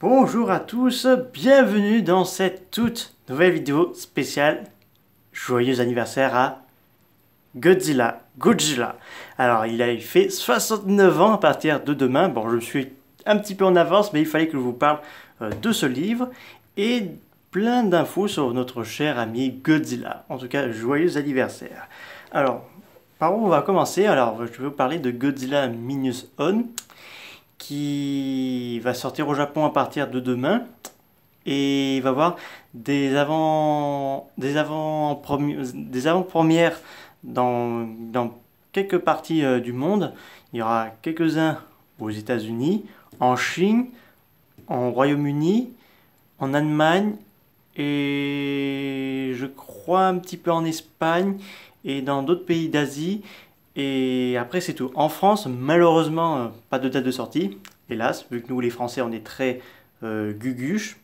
Bonjour à tous, bienvenue dans cette toute nouvelle vidéo spéciale. Joyeux anniversaire à Godzilla. Alors, il a fait 69 ans à partir de demain. Bon, je suis un petit peu en avance, mais il fallait que je vous parle de ce livre et plein d'infos sur notre cher ami Godzilla. En tout cas, joyeux anniversaire. Alors, par où on va commencer? Alors, je vais vous parler de Godzilla Minus On, qui va sortir au Japon à partir de demain. Et il va y avoir des avant-premières dans quelques parties du monde. Il y aura quelques-uns aux États-Unis, en Chine, en Royaume-Uni, en Allemagne et je crois un petit peu en Espagne et dans d'autres pays d'Asie. Et après, c'est tout. En France, malheureusement, pas de date de sortie, hélas, vu que nous, les Français, on est très guguches.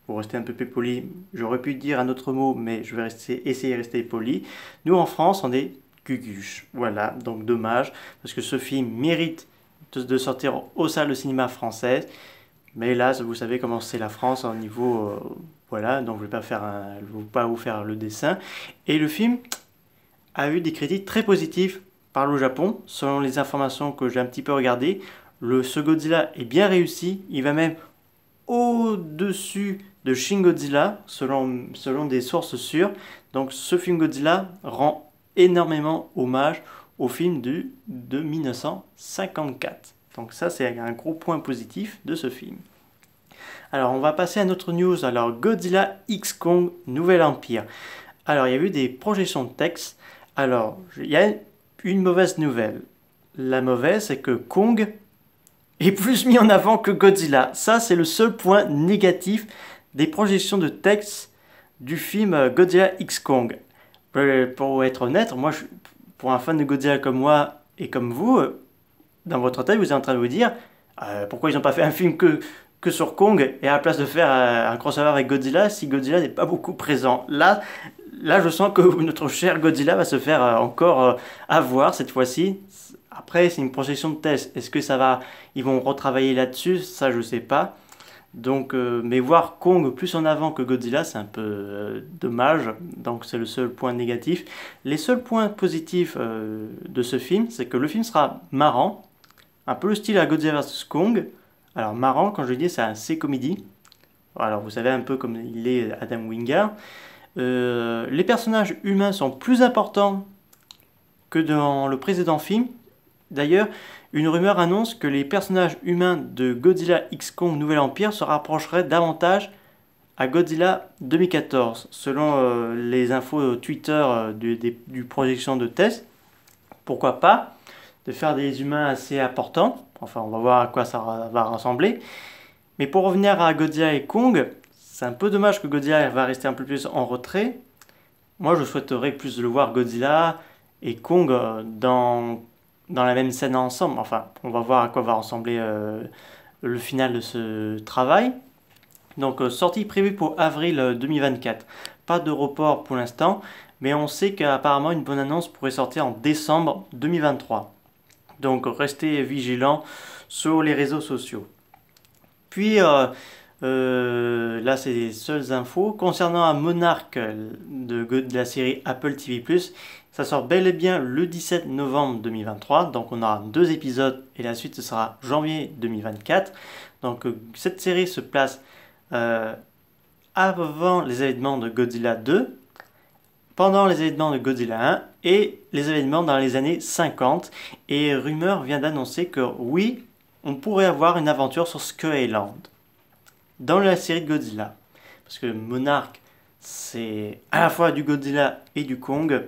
Pour rester un peu plus poli, j'aurais pu dire un autre mot, mais je vais essayer de rester poli. Nous, en France, on est guguches. Voilà, donc dommage, parce que ce film mérite de sortir aux salles de cinéma françaises. Mais hélas, vous savez comment c'est la France au niveau... voilà, donc je ne vais pas vous faire le dessin. Et le film a eu des critiques très positives par le Japon, selon les informations que j'ai un petit peu regardées. Ce Godzilla est bien réussi, il va même au-dessus de Shin Godzilla, selon des sources sûres. Donc ce film Godzilla rend énormément hommage au film de 1954. Donc ça, c'est un gros point positif de ce film. Alors, on va passer à notre news. Alors, Godzilla X Kong Nouvel Empire. Alors, il y a eu des projections de texte. Alors, il y a une mauvaise nouvelle. La mauvaise, c'est que Kong est plus mis en avant que Godzilla. Ça, c'est le seul point négatif des projections de texte du film Godzilla X Kong. Pour être honnête, pour un fan de Godzilla comme moi et comme vous, dans votre tête, vous êtes en train de vous dire pourquoi ils n'ont pas fait un film que sur Kong et à la place de faire un crossover avec Godzilla si Godzilla n'est pas beaucoup présent. Là, je sens que notre cher Godzilla va se faire encore avoir cette fois-ci. Après, c'est une projection de test. Est-ce que ils vont retravailler là-dessus? Ça, je sais pas. Donc, mais voir Kong plus en avant que Godzilla, c'est un peu dommage. Donc, c'est le seul point négatif. Les seuls points positifs de ce film, c'est que le film sera marrant, un peu le style à Godzilla vs Kong. Alors, marrant, quand je dis, c'est un C-comédie. Alors, vous savez un peu comme il est Adam Wingard. Les personnages humains sont plus importants que dans le précédent film. D'ailleurs, une rumeur annonce que les personnages humains de Godzilla X Kong Nouvel Empire se rapprocheraient davantage à Godzilla 2014, selon les infos Twitter du projection de test. Pourquoi pas de faire des humains assez importants. Enfin, on va voir à quoi ça va ressembler. Mais pour revenir à Godzilla et Kong, c'est un peu dommage que Godzilla va rester un peu plus en retrait. Moi, je souhaiterais plus le voir Godzilla et Kong dans la même scène ensemble. Enfin, on va voir à quoi va ressembler le final de ce travail. Donc, sortie prévue pour avril 2024. Pas de report pour l'instant, mais on sait qu'apparemment une bonne annonce pourrait sortir en décembre 2023. Donc, restez vigilants sur les réseaux sociaux. Puis, là, c'est les seules infos. Concernant un monarque de la série Apple TV+, ça sort bel et bien le 17 novembre 2023. Donc, on aura 2 épisodes et la suite, ce sera janvier 2024. Donc, cette série se place avant les événements de Godzilla 2, pendant les événements de Godzilla 1 et les événements dans les années 50. Et Rumeur vient d'annoncer que oui, on pourrait avoir une aventure sur Skull Island dans la série de Godzilla. Parce que Monarch, c'est à la fois du Godzilla et du Kong.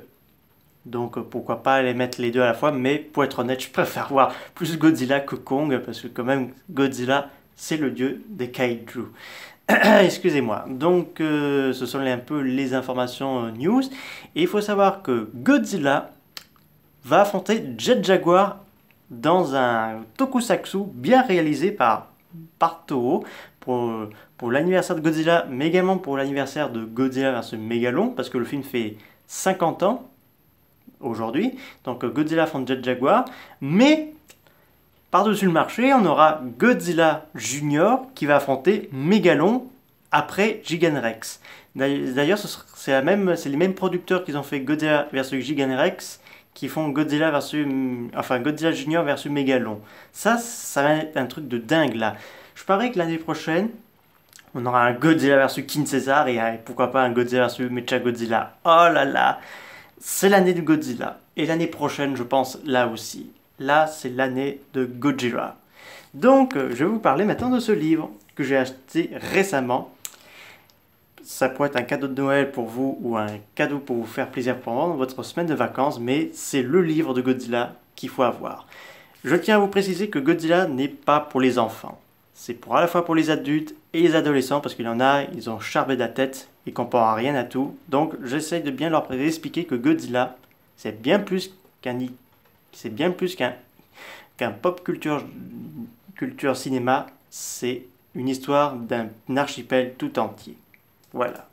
Donc pourquoi pas les mettre les deux à la fois. Mais pour être honnête, je préfère voir plus Godzilla que Kong. Parce que quand même, Godzilla, c'est le dieu des kaiju. Excusez-moi. Donc ce sont un peu les informations news. Et il faut savoir que Godzilla va affronter Jet Jaguar dans un tokusatsu bien réalisé par Toho pour l'anniversaire de Godzilla, mais également pour l'anniversaire de Godzilla vs Megalon, parce que le film fait 50 ans aujourd'hui. Donc Godzilla affronte Jet Jaguar, mais par-dessus le marché, on aura Godzilla Junior qui va affronter Megalon après Giganrex. D'ailleurs, c'est les mêmes producteurs qui ont fait Godzilla versus Giganrex qui font Godzilla Junior versus Megalon. Ça va être un truc de dingue là. Je parie que l'année prochaine, on aura un Godzilla versus King Caesar et pourquoi pas un Godzilla versus Mechagodzilla. Oh là là, c'est l'année de Godzilla. Et l'année prochaine, je pense, là aussi. Là, c'est l'année de Godzilla. Donc, je vais vous parler maintenant de ce livre que j'ai acheté récemment. Ça pourrait être un cadeau de Noël pour vous ou un cadeau pour vous faire plaisir pendant votre semaine de vacances, mais c'est le livre de Godzilla qu'il faut avoir. Je tiens à vous préciser que Godzilla n'est pas pour les enfants. C'est à la fois pour les adultes et les adolescents, parce qu'il y en a, ils ont charbé de la tête et comprennent rien à tout. Donc j'essaye de bien leur expliquer que Godzilla, c'est bien plus qu'un pop culture cinéma, c'est une histoire d'un archipel tout entier. Voilà.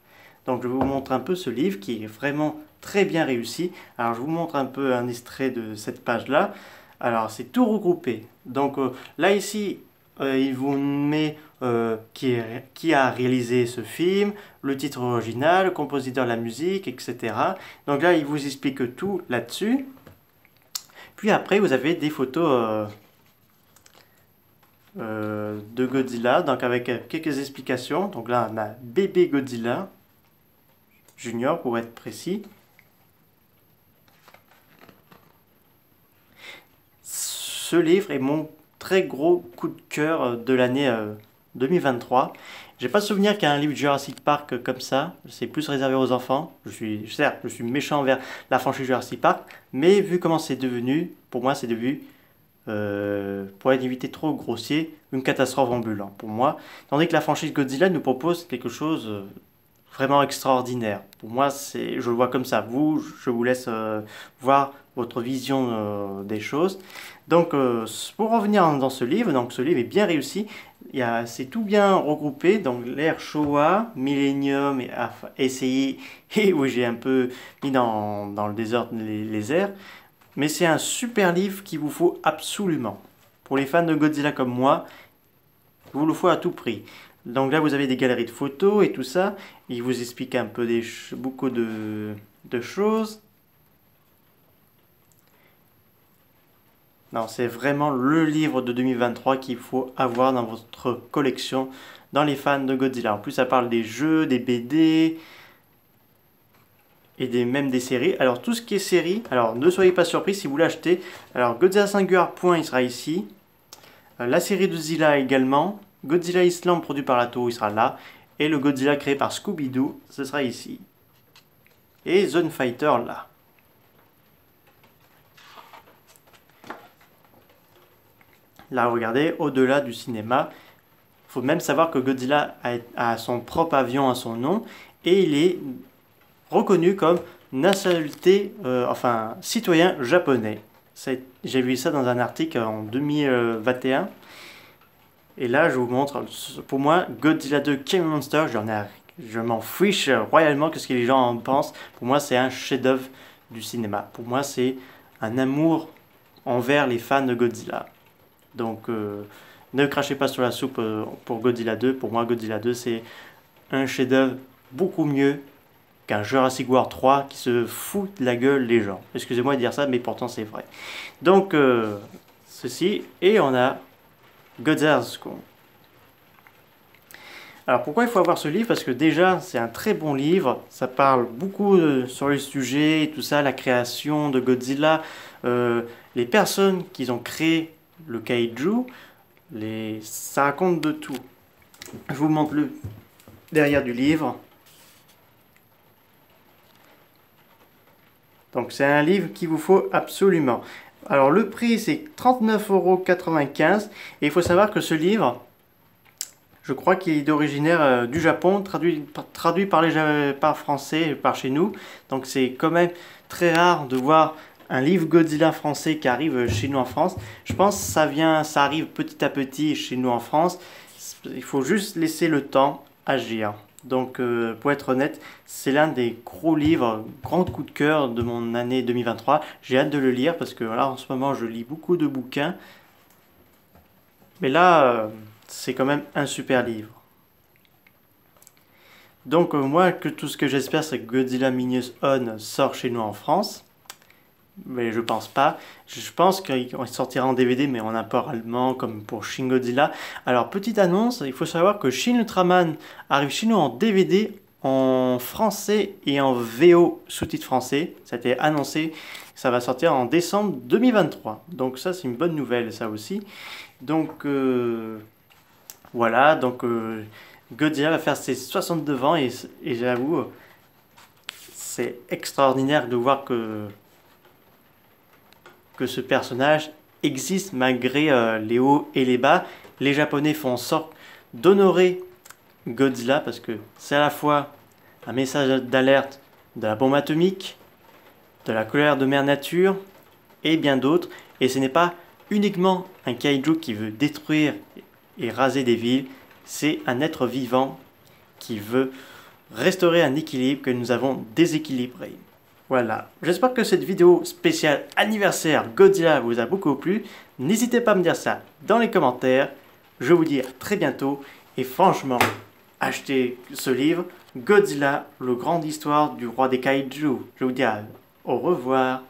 Donc je vous montre un peu ce livre qui est vraiment très bien réussi. Alors je vous montre un peu un extrait de cette page-là. Alors c'est tout regroupé. Donc là ici, il vous met qui a réalisé ce film, le titre original, le compositeur de la musique, etc. Donc là il vous explique tout là-dessus. Puis après vous avez des photos de Godzilla, donc avec quelques explications. Donc là on a bébé Godzilla Junior pour être précis. Ce livre est mon très gros coup de cœur de l'année 2023. J'ai pas souvenir qu'il y a un livre Jurassic Park comme ça. C'est plus réservé aux enfants. Certes, je suis méchant envers la franchise Jurassic Park, mais vu comment c'est devenu, pour moi c'est devenu pour éviter trop grossier, une catastrophe ambulante pour moi. Tandis que la franchise Godzilla nous propose quelque chose vraiment extraordinaire. Pour moi, je le vois comme ça. Je vous laisse voir votre vision des choses. Donc, pour revenir dans ce livre, donc ce livre est bien réussi. C'est tout bien regroupé. Donc, l'ère Showa, Millennium et SCI, et où j'ai un peu mis dans le désordre les airs. Mais c'est un super livre qu'il vous faut absolument. Pour les fans de Godzilla comme moi, il vous le faut à tout prix. Donc là, vous avez des galeries de photos et tout ça. Il vous explique un peu beaucoup de choses. Non, c'est vraiment le livre de 2023 qu'il faut avoir dans votre collection, dans les fans de Godzilla. En plus, ça parle des jeux, des BD et même des séries. Alors, tout ce qui est série, alors ne soyez pas surpris si vous l'achetez. Alors, Godzilla Singular Point, il sera ici. La série de Zilla également. Godzilla Island produit par la Toho, il sera là. Et le Godzilla créé par Scooby-Doo, ce sera ici. Et Zone Fighter là. Là, regardez, au-delà du cinéma, il faut même savoir que Godzilla a son propre avion à son nom et il est reconnu comme nationalité, citoyen japonais. J'ai vu ça dans un article en 2021. Et là, je vous montre, pour moi, Godzilla 2 King Monster, je m'en fiche royalement que ce que les gens en pensent. Pour moi, c'est un chef-d'œuvre du cinéma. Pour moi, c'est un amour envers les fans de Godzilla. Donc, ne crachez pas sur la soupe pour Godzilla 2. Pour moi, Godzilla 2, c'est un chef-d'œuvre beaucoup mieux qu'un Jurassic World 3 qui se fout de la gueule des gens. Excusez-moi de dire ça, mais pourtant c'est vrai. Donc, ceci, et on a Godzilla School. Alors pourquoi il faut avoir ce livre? Parce que déjà c'est un très bon livre, ça parle beaucoup sur le sujet et tout ça, la création de Godzilla, les personnes qui ont créé le kaiju, ça raconte de tout. Je vous montre le derrière du livre. Donc c'est un livre qu'il vous faut absolument. Alors le prix c'est 39,95 € et il faut savoir que ce livre, je crois qu'il est originaire du Japon, traduit par français, par chez nous. Donc c'est quand même très rare de voir un livre Godzilla français qui arrive chez nous en France. Je pense que ça arrive petit à petit chez nous en France. Il faut juste laisser le temps agir. Donc pour être honnête, c'est l'un des gros livres, grand coup de cœur de mon année 2023. J'ai hâte de le lire parce que là en ce moment je lis beaucoup de bouquins. Mais là, c'est quand même un super livre. Donc moi, tout ce que j'espère, c'est que Godzilla Minus On sort chez nous en France. Mais je pense pas. Je pense qu'il sortira en DVD, mais en import allemand, comme pour Shin Godzilla. Alors, petite annonce, il faut savoir que Shin Ultraman arrive chez nous en DVD, en français et en VO sous-titre français. Ça a été annoncé, ça va sortir en décembre 2023. Donc ça, c'est une bonne nouvelle, ça aussi. Donc, voilà, donc Godzilla va faire ses 62 ans, et j'avoue, c'est extraordinaire de voir que ce personnage existe malgré les hauts et les bas. Les Japonais font en sorte d'honorer Godzilla parce que c'est à la fois un message d'alerte de la bombe atomique, de la colère de mère nature et bien d'autres. Et ce n'est pas uniquement un kaiju qui veut détruire et raser des villes, c'est un être vivant qui veut restaurer un équilibre que nous avons déséquilibré. Voilà, j'espère que cette vidéo spéciale anniversaire Godzilla vous a beaucoup plu. N'hésitez pas à me dire ça dans les commentaires. Je vous dis à très bientôt et franchement, achetez ce livre, Godzilla, le grande histoire du roi des kaiju. Je vous dis au revoir.